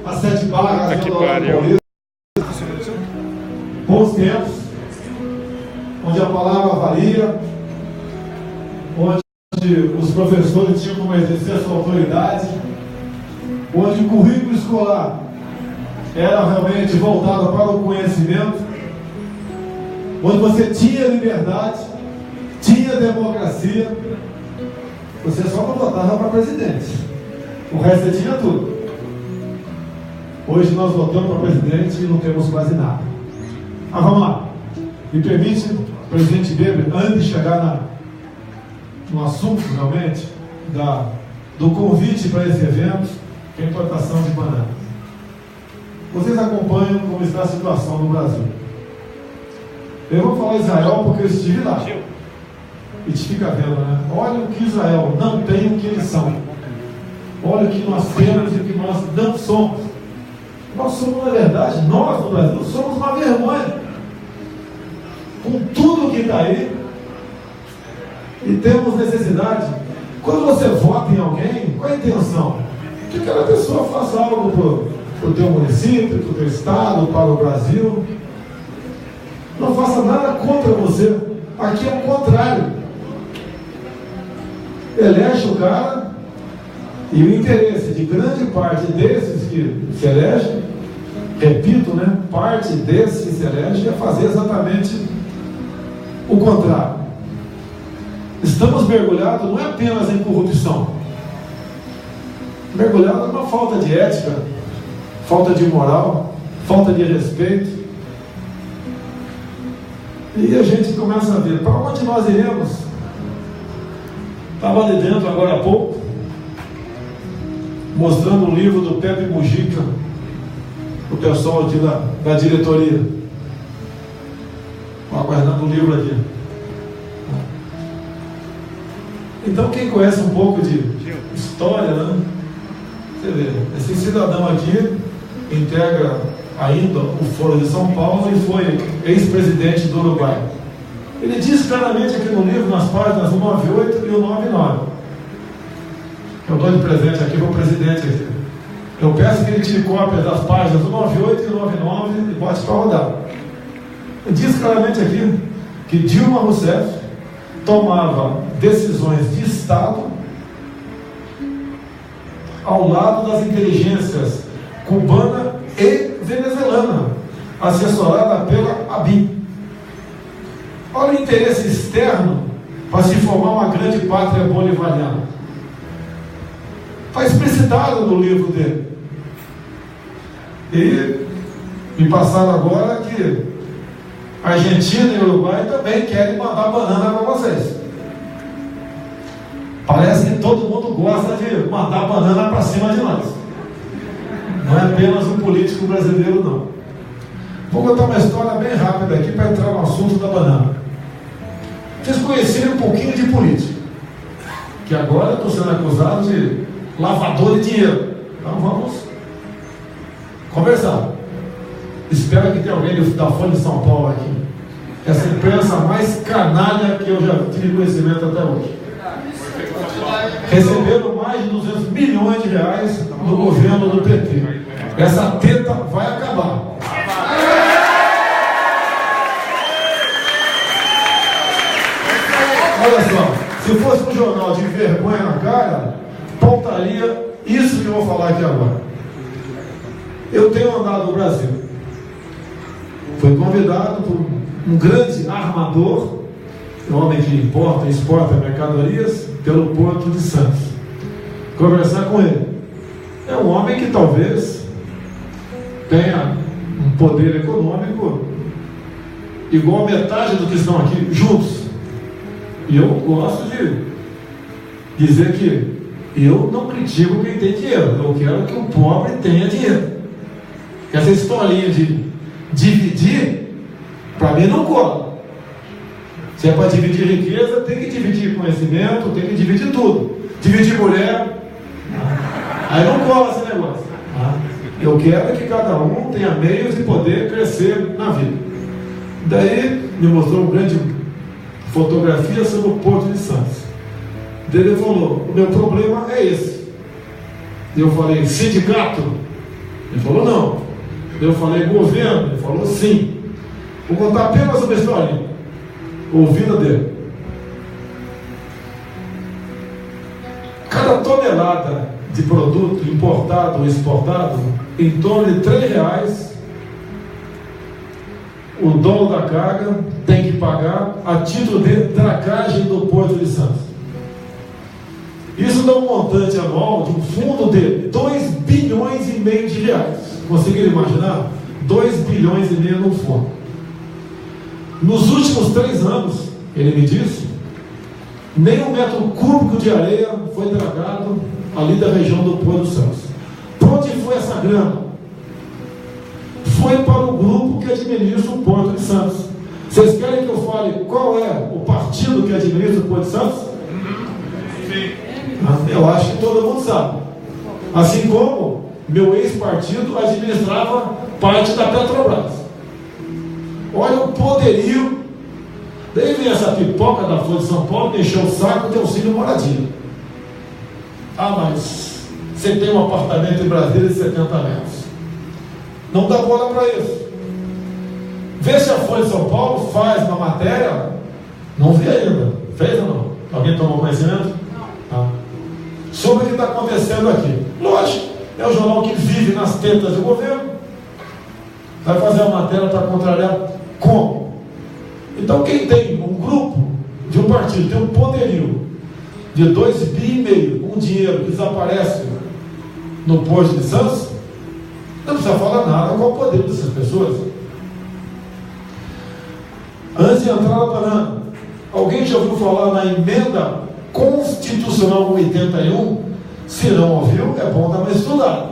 a 7 Barras, bons tempos, onde a palavra valia, onde os professores tinham como exercer a sua autoridade, onde o currículo escolar era realmente voltado para o conhecimento, onde você tinha liberdade, tinha democracia, você só não votava para presidente, o resto você tinha tudo. Hoje nós votamos para presidente e não temos quase nada. Mas vamos lá, me permite, presidente Weber, antes de chegar no assunto realmente do convite para esse evento, que é a importação de banana. Vocês acompanham como está a situação no Brasil. Eu vou falar Israel porque eu estive lá. E te fica vendo, né? Olha o que Israel não tem, o que eles são. Olha o que nós temos e o que nós não somos. Nós somos, na verdade, nós no Brasil somos uma vergonha. Com tudo que está aí. E temos necessidade. Quando você vota em alguém, qual é a intenção? Que aquela pessoa faça algo para o teu município, para o teu estado, para o Brasil. Não faça nada contra você. Aqui é o contrário. Elege o cara e o interesse de grande parte desses que se elegem, repito, né? Parte desses que se elegem é fazer exatamente o contrário. Estamos mergulhados não é apenas em corrupção, mergulhados numa falta de ética, falta de moral, falta de respeito. E a gente começa a ver para onde nós iremos. Estava ali dentro agora há pouco, mostrando um livro do Pepe Mujica, o pessoal aqui da diretoria. Estou aguardando o livro aqui. Então, quem conhece um pouco de história, né? Você vê, esse cidadão aqui integra ainda o Foro de São Paulo e foi ex-presidente do Uruguai. Ele diz claramente aqui no livro, nas páginas 198 e 199. Eu dou de presente aqui para o presidente aqui. Eu peço que ele tire cópia das páginas 198 e 199 e bote para rodar. Ele diz claramente aqui que Dilma Rousseff tomava decisões de Estado ao lado das inteligências cubana e venezuelana, assessorada pela ABIN. Olha o interesse externo para se formar uma grande pátria bolivariana. Está explicitado no livro dele. E me passaram agora que Argentina e Uruguai também querem mandar banana para vocês. Parece que todo mundo gosta de mandar banana para cima de nós. Não é apenas um político brasileiro, não. Vou contar uma história bem rápida aqui para entrar no assunto da banana. Vocês conheceram um pouquinho de política, que agora eu estou sendo acusado de lavador de dinheiro. Então vamos conversar. Espero que tenha alguém da Folha de São Paulo aqui. Essa imprensa mais canalha que eu já tive conhecimento até hoje. Receberam mais de 200 milhões de reais do governo do PT. Essa teta vai acabar. Olha só, se fosse um jornal de vergonha na cara, pautaria isso que eu vou falar aqui agora. Eu tenho andado no Brasil. Fui convidado por um grande armador, um homem que importa e exporta mercadorias, pelo Porto de Santos. Conversar com ele. É um homem que talvez tenha um poder econômico igual a metade dos que estão aqui juntos. E eu gosto de dizer que eu não critico quem tem dinheiro, eu quero que o pobre tenha dinheiro. Essa historinha de dividir, para mim não cola. Se é para dividir riqueza, tem que dividir conhecimento, tem que dividir tudo. Dividir mulher, aí não cola esse negócio. Eu quero que cada um tenha meios de poder crescer na vida. Daí me mostrou uma grande fotografia sobre o Porto de Santos. Daí ele falou: o meu problema é esse. Eu falei: sindicato? Ele falou não. Eu falei governo, ele falou sim. Vou contar apenas uma história. Ouvida dele. Cada tonelada de produto importado ou exportado, em torno de R$3, o dono da carga tem que pagar a título de dragagem do Porto de Santos. Isso dá um montante anual de um fundo de R$2,5 bilhões. Conseguiram imaginar? R$2,5 bilhões num fundo. Nos últimos 3 anos, ele me disse, nem 1 metro cúbico de areia foi dragado ali da região do Porto de Santos. Para onde foi essa grana? Foi para o grupo que administra o Porto de Santos. Vocês querem que eu fale qual é o partido que administra o Porto de Santos? Eu acho que todo mundo sabe. Assim como meu ex-partido administrava parte da Petrobras. Olha o poderio. Daí vem essa pipoca da Folha de São Paulo que encheu o saco de auxílio moradia. Mas você tem um apartamento em Brasília de 70 metros. Não dá bola para isso. Vê se a Folha de São Paulo faz uma matéria. Não vi ainda. Fez ou não? Alguém tomou conhecimento? Não. Sobre o que está acontecendo aqui. Lógico, é o jornal que vive nas tetas do governo. Vai fazer uma matéria para contrariar como? Então quem tem um grupo de um partido, tem um poderio de R$2,5 bilhões, um dinheiro que desaparece no Porto de Santos, não precisa falar nada qual o poder dessas pessoas. Antes de entrar na banana, alguém já ouviu falar na emenda constitucional 81? Se não ouviu, é bom dar uma estudada.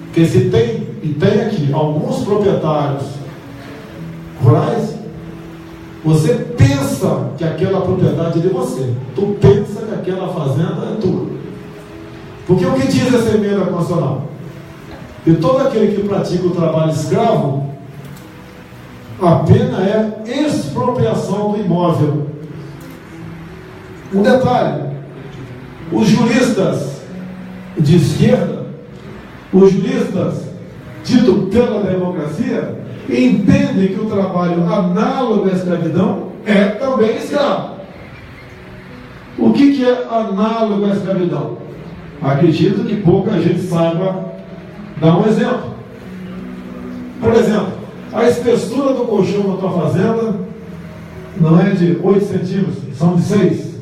Porque se tem, e tem aqui, alguns proprietários rurais, você pensa que aquela propriedade é de você. Tu pensa que aquela fazenda é tua. Porque o que diz essa emenda constitucional? Que todo aquele que pratica o trabalho escravo, a pena é expropriação do imóvel. Um detalhe: os juristas de esquerda, os juristas dito pela democracia, entendem que o trabalho análogo à escravidão é também escravo. O que é análogo à escravidão? Acredito que pouca gente saiba dar um exemplo. Por exemplo, a espessura do colchão da tua fazenda não é de 8 centímetros, são de 6.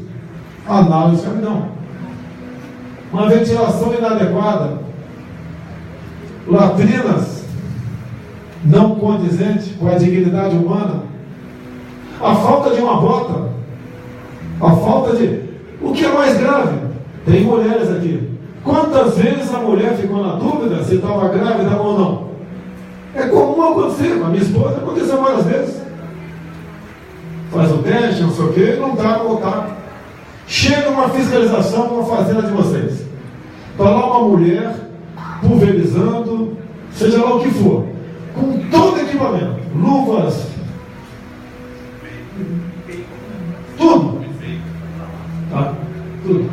Análogo à escravidão. Uma ventilação inadequada, latrinas não condizente com a dignidade humana, a falta de uma bota, a falta de... O que é mais grave? Tem mulheres aqui. Quantas vezes a mulher ficou na dúvida se estava grávida ou não? É comum acontecer. A minha esposa aconteceu várias vezes. Faz o teste, não sei o quê, não dá para voltar. Chega uma fiscalização numa fazenda de vocês. Está lá uma mulher pulverizando, seja lá o que for, com todo equipamento, luvas, tudo, tá? Tudo.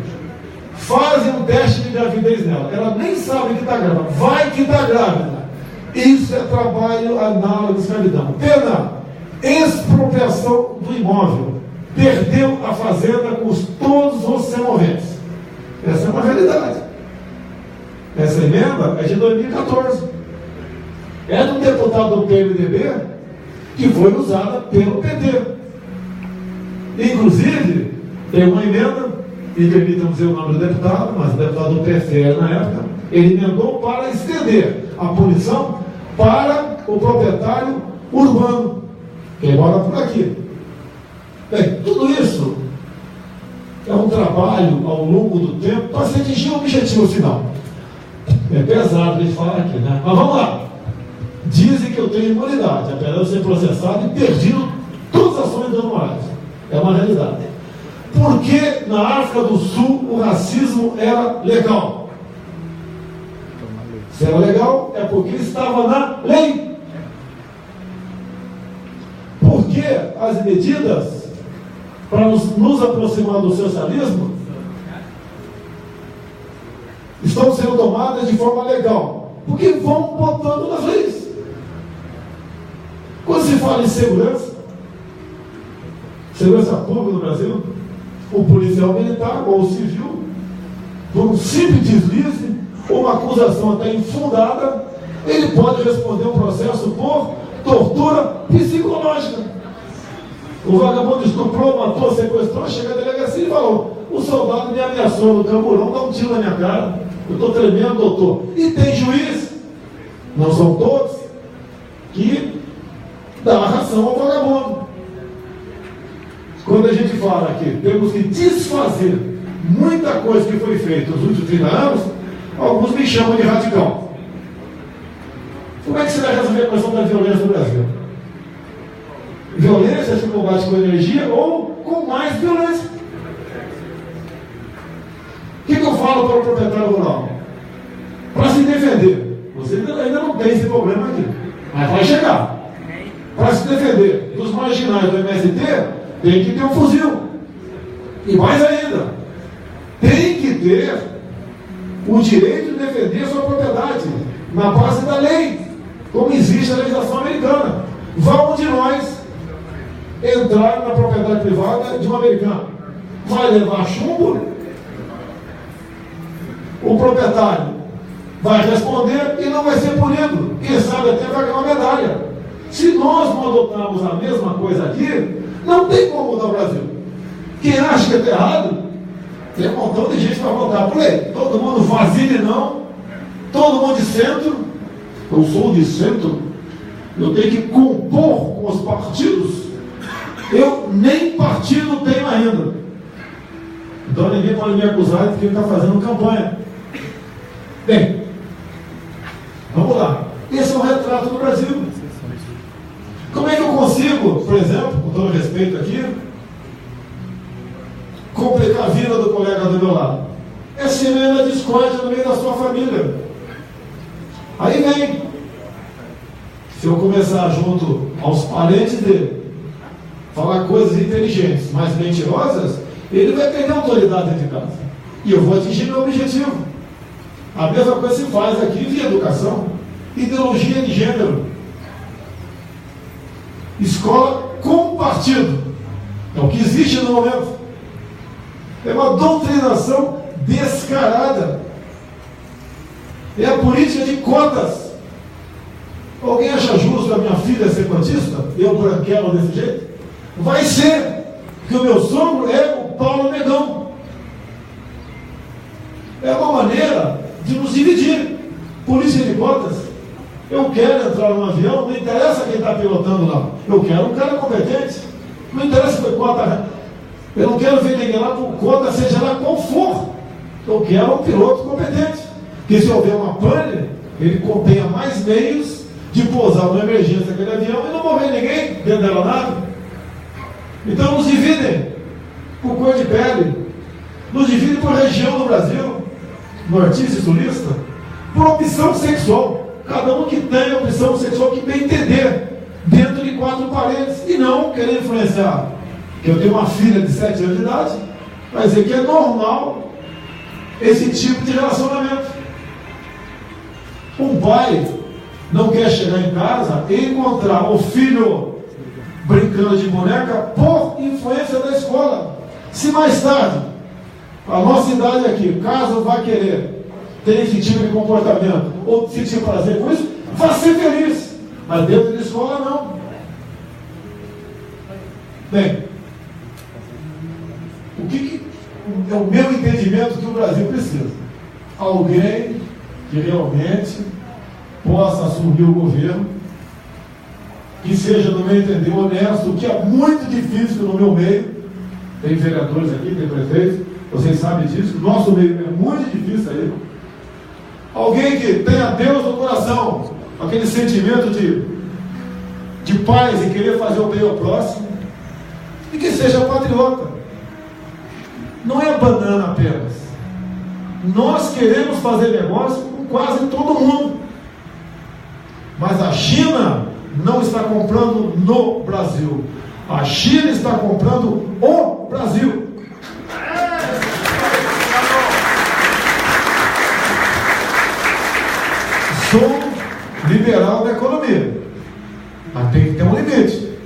Fazem um teste de gravidez nela, ela nem sabe que está grávida, vai que está grávida. Isso é trabalho análogo à escravidão. Pena, expropriação do imóvel, perdeu a fazenda com todos os semoventes. Essa é uma realidade. Essa emenda é de 2014. É de um deputado do PMDB que foi usada pelo PT. Inclusive, tem uma emenda, e permitam dizer o nome do deputado, mas o deputado do PFL na época, ele emendou para estender a punição para o proprietário urbano, que mora por aqui. Bem, tudo isso é um trabalho ao longo do tempo para se atingir o objetivo final. É pesado ele falar aqui, né? Mas vamos lá. Dizem que eu tenho imunidade, apesar de eu ser processado e perdido todas as ações anuais. É uma realidade. Porque na África do Sul o racismo era legal. Se era legal, é porque estava na lei. Porque as medidas para nos aproximar do socialismo estão sendo tomadas de forma legal. Porque vão botando nas leis. Quando se fala em segurança pública no Brasil, o policial militar ou o civil, por um simples deslize ou uma acusação até infundada, ele pode responder um processo por tortura psicológica. O vagabundo estuprou, matou, sequestrou, chega à delegacia e falou: o soldado me ameaçou no camburão, dá um tiro na minha cara, eu estou tremendo, doutor. E tem juiz, não são todos, que dá a ração ao vagabundo. Quando a gente fala que temos que desfazer muita coisa que foi feita nos últimos 30 anos, alguns me chamam de radical. Como é que você vai resolver a questão da violência no Brasil? Violência se combate com energia ou com mais violência. O que eu falo para o proprietário rural? Para se defender, você ainda não tem esse problema aqui, mas vai chegar. Para se defender dos marginais do MST, tem que ter um fuzil. E mais ainda, tem que ter o direito de defender sua propriedade na base da lei, como existe a legislação americana. Vamos de nós entrar na propriedade privada de um americano. Vai levar chumbo, o proprietário vai responder e não vai ser punido. Quem sabe até vai ganhar uma medalha. Se nós não adotarmos a mesma coisa aqui, não tem como mudar o Brasil. Quem acha que está errado, tem um montão de gente para votar por ele. Todo mundo vazio não, todo mundo de centro. Eu sou de centro, eu tenho que compor com os partidos. Eu nem partido tenho ainda. Então ninguém pode me acusar de que ele está fazendo campanha. Bem, vamos lá. Esse é um retrato do Brasil. Como é que eu consigo, por exemplo, com todo respeito aqui, complicar a vida do colega do meu lado? É semeando a discórdia no meio da sua família. Aí vem, se eu começar junto aos parentes dele, falar coisas inteligentes, mas mentirosas, ele vai perder a autoridade dentro de casa. E eu vou atingir meu objetivo. A mesma coisa se faz aqui via educação. Ideologia de gênero. Escola com partido. É o que existe no momento. É uma doutrinação descarada. É a política de cotas. Alguém acha justo a minha filha ser cotista? Eu branquelo desse jeito? Vai ser. Porque o meu sogro é o Paulo Negão. É uma maneira de nos dividir. Polícia de cotas. Eu quero entrar num avião, não interessa quem está pilotando lá. Eu quero um cara competente. Não interessa se foi cota. Eu não quero ver ninguém lá por conta, seja lá qual for. Eu quero um piloto competente. Porque se houver uma pane, ele tenha mais meios de pousar numa emergência daquele avião e não morrer ninguém dentro da aeronave. Então nos dividem por cor de pele, nos dividem por região do Brasil, nortista e sulista, por opção sexual. Cada um que tem a opção sexual que bem entender, dentro de 4 paredes, e não querer influenciar. Que eu tenho uma filha de 7 anos de idade, vai dizer que é normal esse tipo de relacionamento. Um pai não quer chegar em casa e encontrar o filho brincando de boneca por influência da escola. Se mais tarde, a nossa idade aqui, caso vá querer ter esse tipo de comportamento, ou sentir prazer com isso, vá ser feliz. Mas dentro da escola não. Bem, o que é o meu entendimento que o Brasil precisa? Alguém que realmente possa assumir o governo, que seja, no meu entender, honesto, que é muito difícil no meu meio. Tem vereadores aqui, tem prefeitos, vocês sabem disso, o nosso meio é muito difícil aí. Alguém que tenha Deus no coração, aquele sentimento de paz e querer fazer o bem ao próximo, e que seja patriota. Não é banana apenas. Nós queremos fazer negócio com quase todo mundo. Mas a China não está comprando no Brasil. A China está comprando o Brasil. sou liberal na economia, mas tem que ter um limite.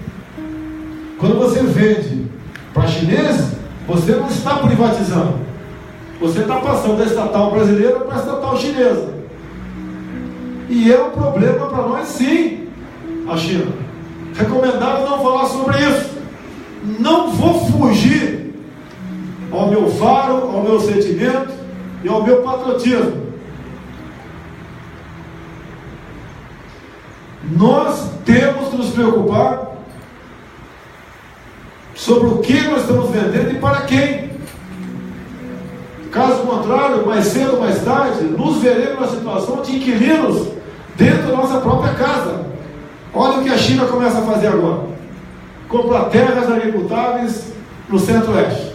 Quando você vende para chineses, você não está privatizando, você está passando da estatal brasileira para a estatal chinesa. E é um problema para nós, sim, a China. Recomendado não falar sobre isso. Não vou fugir ao meu faro, ao meu sentimento e ao meu patriotismo. Nós temos que nos preocupar sobre o que nós estamos vendendo e para quem. Caso contrário, mais cedo ou mais tarde, nos veremos na situação de inquilinos dentro da nossa própria casa. Olha o que a China começa a fazer agora. Comprar terras agricultáveis no centro-oeste.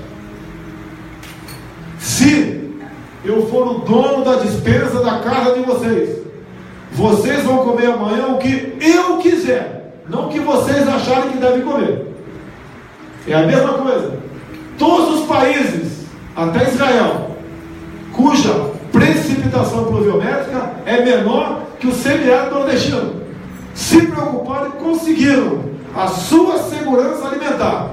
Se eu for o dono da despensa da casa de vocês, vocês vão comer amanhã o que eu quiser, não o que vocês acharem que devem comer. É a mesma coisa. Todos os países, até Israel, cuja precipitação pluviométrica é menor que o semiárido nordestino, se preocuparam e conseguiram a sua segurança alimentar.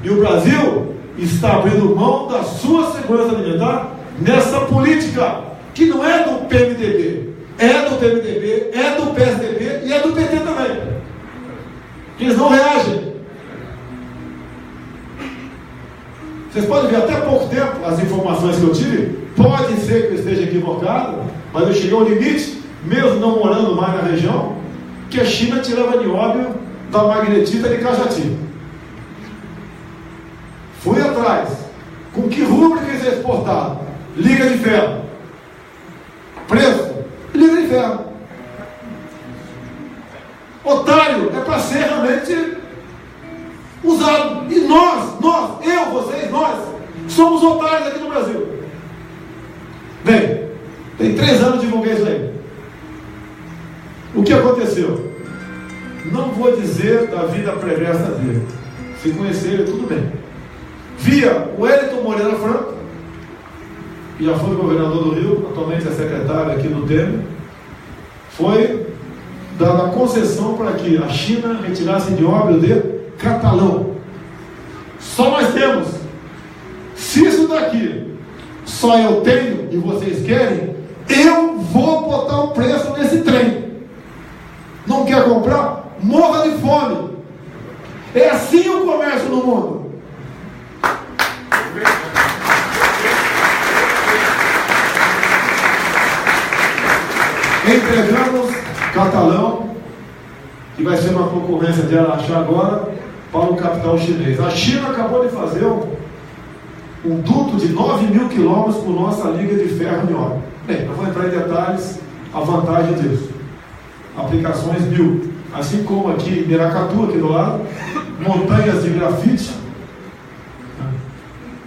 E o Brasil está abrindo mão da sua segurança alimentar nessa política, que não é do PMDB, é do PMDB, é do PSDB e é do PT também. Eles não reagem. Vocês podem ver, até há pouco tempo, as informações que eu tive, pode ser que eu esteja equivocado, mas eu cheguei ao limite, mesmo não morando mais na região, que a China tirava nióbio da magnetita de Cajati. Fui atrás. Com que rúbrica isso é exportado? Liga de ferro. Preço? Liga de ferro. Otário é para ser realmente usado. E nós, eu, vocês, nós, somos otários aqui no Brasil. Bem, tem 3 anos que divulguei isso aí. O que aconteceu? Não vou dizer da vida pregressa dele. Se conhecer ele, tudo bem. Via o Wellington Moreira Franco, que já foi governador do Rio, atualmente é secretário aqui do Temer, foi dada a concessão para que a China retirasse nióbio de catalão. Só nós temos. Se isso daqui só eu tenho e vocês querem, eu vou botar um preço nesse trem. Não quer comprar? Morra de fome. É assim o comércio no mundo. Entregamos catalão, que vai ser uma concorrência de Araxá agora, para o capital chinês. A China acabou de fazer um duto de 9.000 quilômetros por nossa liga de ferro nióbio. Bem, não vou entrar em detalhes a vantagem disso. Aplicações 1000, assim como aqui em Miracatu, aqui do lado, montanhas de grafite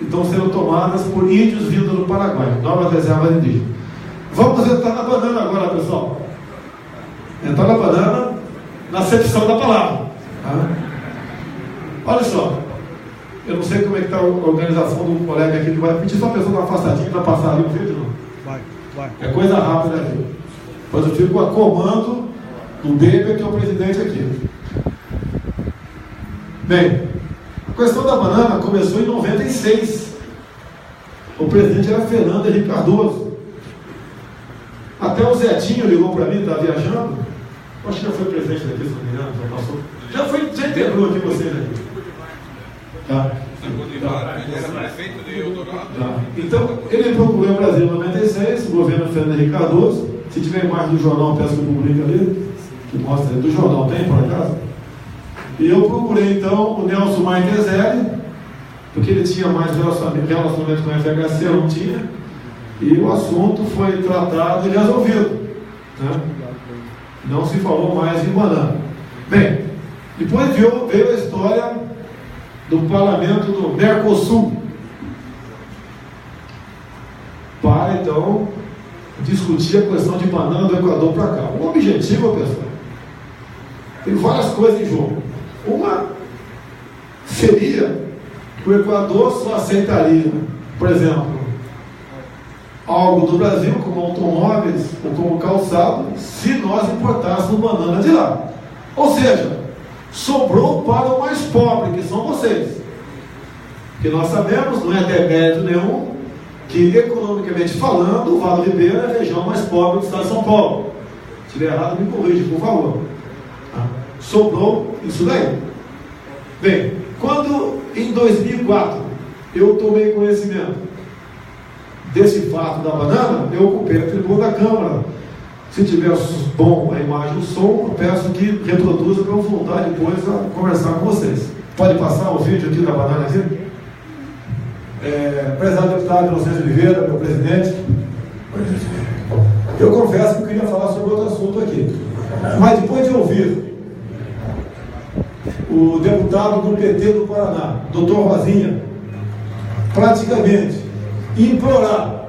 estão sendo tomadas por índios vindos do Paraguai, novas reservas indígenas. Vamos entrar na banana agora, pessoal. Entrar na banana na acepção da palavra. Olha só, eu não sei como é que está a organização do colega aqui que vai pedir só a pessoa uma afastadinha para passar ali o vídeo, não? Vai. É coisa rápida aqui. Pois eu fico a comando do Beber, que é o presidente aqui. Bem, a questão da banana começou em 96. O presidente era Fernando Henrique Cardoso. Até o Zetinho ligou para mim, estava viajando. Acho que já foi presidente daqui, se não me engano, já passou. Já integrou aqui vocês aqui. Tá. Ele era prefeito de Eldorado. Tá. Então, ele procurou o Brasil em 96, o governo Fernando Henrique Cardoso. Se tiver imagem do jornal, peço que publique ali, que mostra do jornal, tem por acaso? E eu procurei então o Nelson Marqueselli, porque ele tinha mais relacionamento com a FHC, eu não tinha, e o assunto foi tratado e resolvido, né? Não se falou mais em banana. Bem, depois veio a história do parlamento do Mercosul para então discutir a questão de banana do Equador para cá. O objetivo, pessoal, tem várias coisas em jogo. Uma seria que o Equador só aceitaria, por exemplo, algo do Brasil, como automóveis ou como calçado, se nós importássemos banana de lá. Ou seja, sobrou para o mais pobre, que são vocês. Que nós sabemos, não é demérito nenhum, que economicamente falando, o Vale do Ribeira é a região mais pobre do estado de São Paulo. Se estiver errado, me corrija, por favor. Sobrou isso daí. Bem, quando em 2004 eu tomei conhecimento desse fato da banana, eu ocupei a tribuna da Câmara. Se tiver bom a imagem e o som, eu peço que reproduza para eu voltar depois a conversar com vocês. Pode passar o vídeo aqui da banana aqui? Prezado deputado Inocêncio Oliveira, meu presidente, eu confesso que eu queria falar sobre outro assunto aqui, mas depois de ouvir o deputado do PT do Paraná, doutor Rosinha, praticamente implorar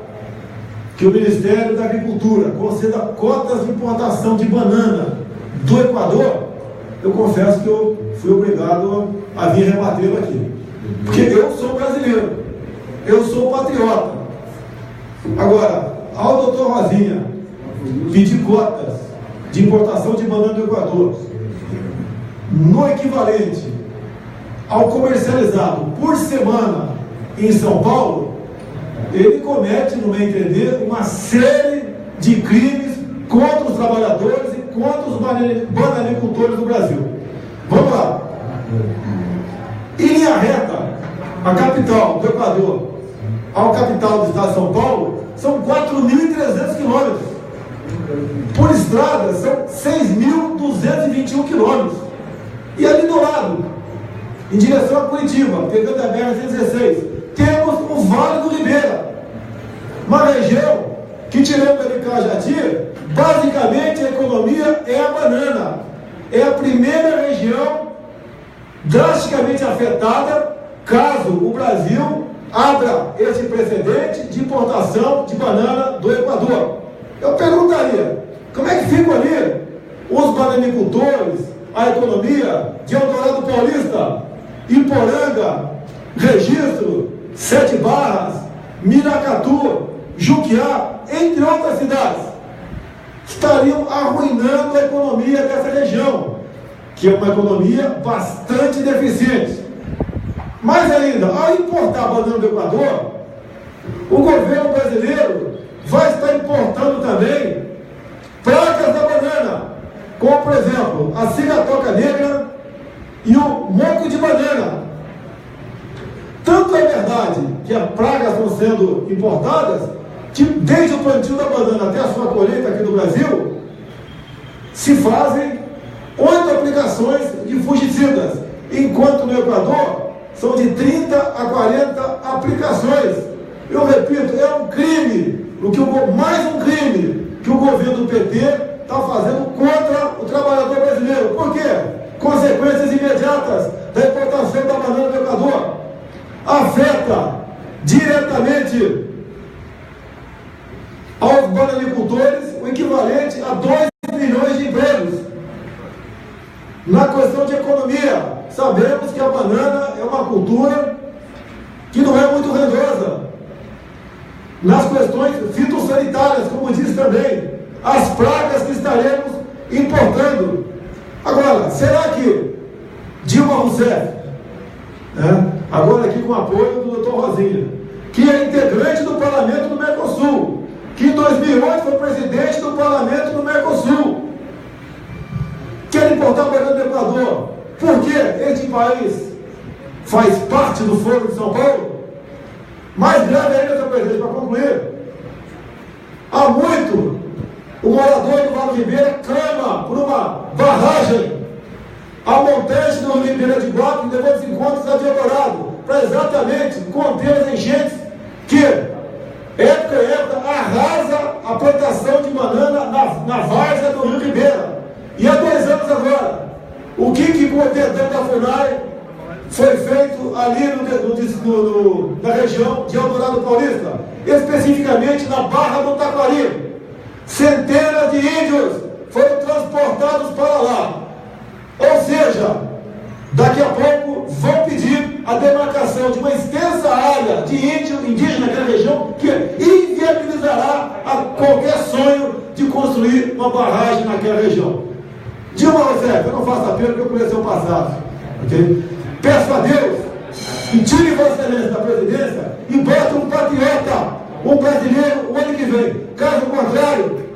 que o Ministério da Agricultura conceda cotas de importação de banana do Equador, eu confesso que eu fui obrigado a vir rebatê-lo aqui, porque eu sou brasileiro, eu sou patriota. Agora, ao doutor Rosinha pedir cotas de importação de banana do Equador no equivalente ao comercializado por semana em São Paulo, ele comete, no meu entender, uma série de crimes contra os trabalhadores e contra os bananicultores do Brasil. Vamos lá. Em linha reta, a capital do Equador ao capital do estado de São Paulo são 4.300 quilômetros. Por estrada são 6.221 quilômetros. E ali do lado, em direção a Curitiba, pegando a BR-116, temos o Vale do Ribeira, uma região que, tirando ali Cajati, basicamente a economia é a banana. É a primeira região drasticamente afetada caso o Brasil abra esse precedente de importação de banana do Equador. Eu perguntaria, como é que ficam ali os bananicultores, a economia de Eldorado Paulista, Iporanga, Registro, Sete Barras, Miracatu, Juquiá, entre outras cidades? Estariam arruinando a economia dessa região, que é uma economia bastante deficiente. Mais ainda, ao importar banana do Equador, o governo brasileiro vai estar importando também pragas da banana, como por exemplo a cigatoca negra e o moco de banana. Tanto é verdade que as pragas estão sendo importadas, que desde o plantio da banana até a sua colheita aqui no Brasil, se fazem 8 aplicações de fungicidas, enquanto no Equador são de 30 a 40 aplicações. Eu repito, é um crime, mais um crime que o governo do PT está fazendo contra o trabalhador brasileiro. Por quê? Consequências imediatas da importação da banana do Equador. Afeta diretamente aos bananicultores o equivalente a 2 milhões de empregos. Na questão de economia, sabemos que a banana é uma cultura que não é muito rendosa. Nas questões fitossanitárias, como disse também, as pragas que estaremos importando. Agora, será que Dilma Rousseff, agora aqui com o apoio do Dr. Rosinha, que é integrante do Parlamento do Mercosul, que em 2008 foi presidente do Parlamento do Mercosul, quer importar banana do Equador? Porque este país faz parte do Foro de São Paulo? Mais grave ainda, senhor presidente, para concluir, há muito o morador do Vale do Ribeira clama por uma barragem ao montante do Ribeira de Guapo, em depois dos encontros da de Eldorado, para exatamente conter as enchentes que, época em época, arrasa a plantação de banana na várzea do Rio Ribeira. E há 2 anos agora, o que com o perdão da FUNAI foi feito ali na região de Eldorado Paulista, especificamente na Barra do Taquari. Centenas de índios foram transportados para lá. Ou seja, daqui a pouco vão pedir a demarcação de uma extensa área de índio indígena naquela região, que é inviabilizada dará a qualquer sonho de construir uma barragem naquela região. Dilma Rousseff, eu não faço apelo porque eu conheço o passado. Okay? Peço a Deus que tire Vossa Excelência da presidência e bote um patriota, um brasileiro, o ano que vem. Caso contrário,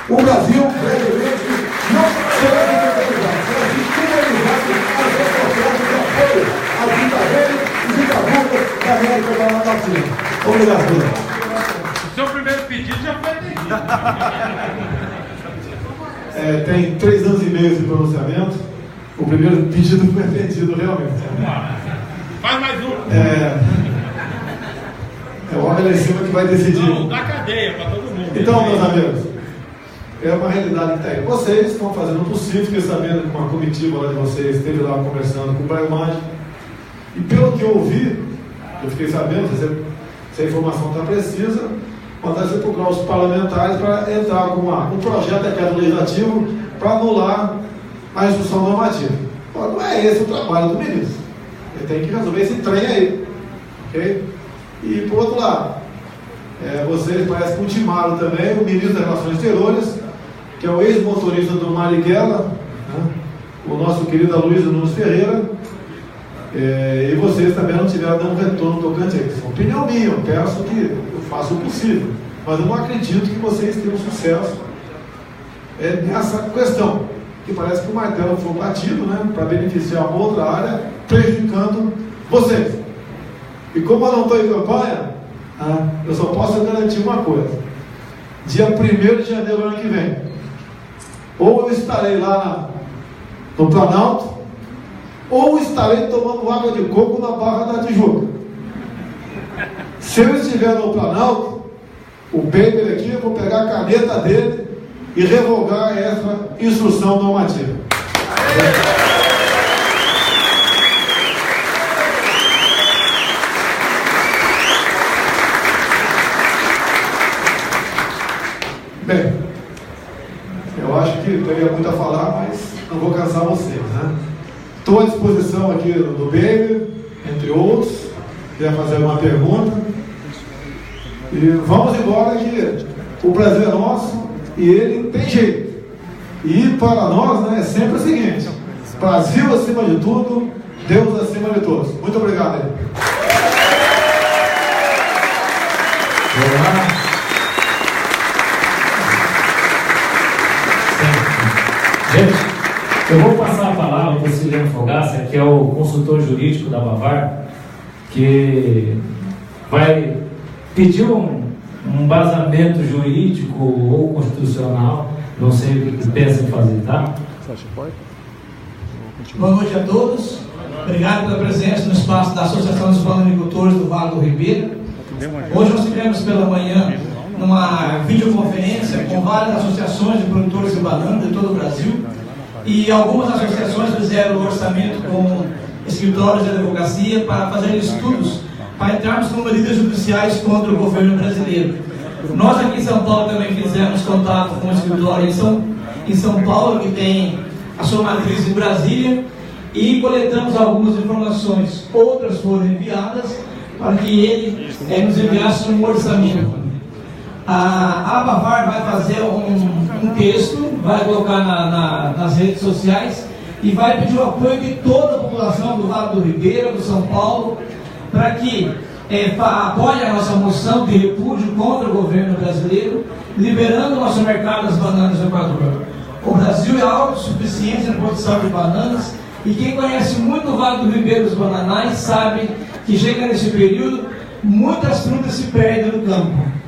o Brasil brevemente não será desestabilizado, será desestabilizado as reportagens de apoio às ditaduras e ditaduras da América Latina. Obrigado. Seu primeiro pedido já foi atendido. Tem 3 anos e meio de pronunciamento. O primeiro pedido foi atendido realmente. Faz mais um. É o homem lá em cima que vai decidir. Não, dá cadeia para todo mundo. Então, meus amigos, é uma realidade que está aí. Vocês estão fazendo o possível, fiquei sabendo que uma comitiva lá de vocês esteve lá conversando com o Praia Mágico. E pelo que eu ouvi, eu fiquei sabendo, se a informação está precisa, mandar você procurar os parlamentares para entrar com um projeto de decreto legislativo para anular a instrução normativa. Pô, não é esse o trabalho do ministro. Ele tem que resolver esse trem aí. Ok? E por outro lado, vocês parecem que ultimaram também o ministro das Relações Exteriores, que é o ex-motorista do Marighella, né? O nosso querido Aloysio Nunes Ferreira, e vocês também não tiveram dando retorno tocante a isso. Opinião minha, eu peço que eu faça o possível, mas eu não acredito que vocês tenham sucesso nessa questão, que parece que o martelo foi batido, né, para beneficiar uma outra área, prejudicando vocês. E como eu não estou em campanha, eu só posso garantir uma coisa: dia 1º de janeiro do ano que vem, ou eu estarei lá no Planalto, ou estarei tomando água de coco na Barra da Tijuca. Se eu estiver no Planalto, o Baby aqui, eu vou pegar a caneta dele e revogar essa instrução normativa. Bem, eu acho que teria muito a falar, mas não vou cansar vocês, né? Estou à disposição aqui do Baby, entre outros, quer fazer uma pergunta. E vamos embora que o Brasil é nosso e ele tem jeito. E para nós, né, é sempre o seguinte: Brasil acima de tudo, Deus acima de todos. Muito obrigado aí. Gente, eu vou passar a palavra para o Sileno Fogaça, que é o consultor jurídico da Bavar, que vai pedir um embasamento jurídico ou constitucional, não sei o que pensa em fazer, tá? Boa noite a todos. Obrigado pela presença no espaço da Associação dos Agricultores do Vale do Ribeira. Hoje nós tivemos pela manhã numa videoconferência com várias associações de produtores de banana de todo o Brasil, e algumas associações fizeram o orçamento com escritórios de advocacia para fazer estudos para entrarmos com medidas judiciais contra o governo brasileiro. Nós aqui em São Paulo também fizemos contato com o escritório em São Paulo, que tem a sua matriz em Brasília, e coletamos algumas informações. Outras foram enviadas para que ele nos enviasse um orçamento. A Bavar vai fazer um texto, vai colocar nas redes sociais e vai pedir o apoio de toda a população do Vale do Ribeira, do São Paulo, para que apoie a nossa moção de repúdio contra o governo brasileiro, liberando o nosso mercado das bananas no Equador. O Brasil é autossuficiente na produção de bananas, e quem conhece muito o Vale do Ribeira dos Bananais sabe que chega nesse período, muitas frutas se perdem no campo.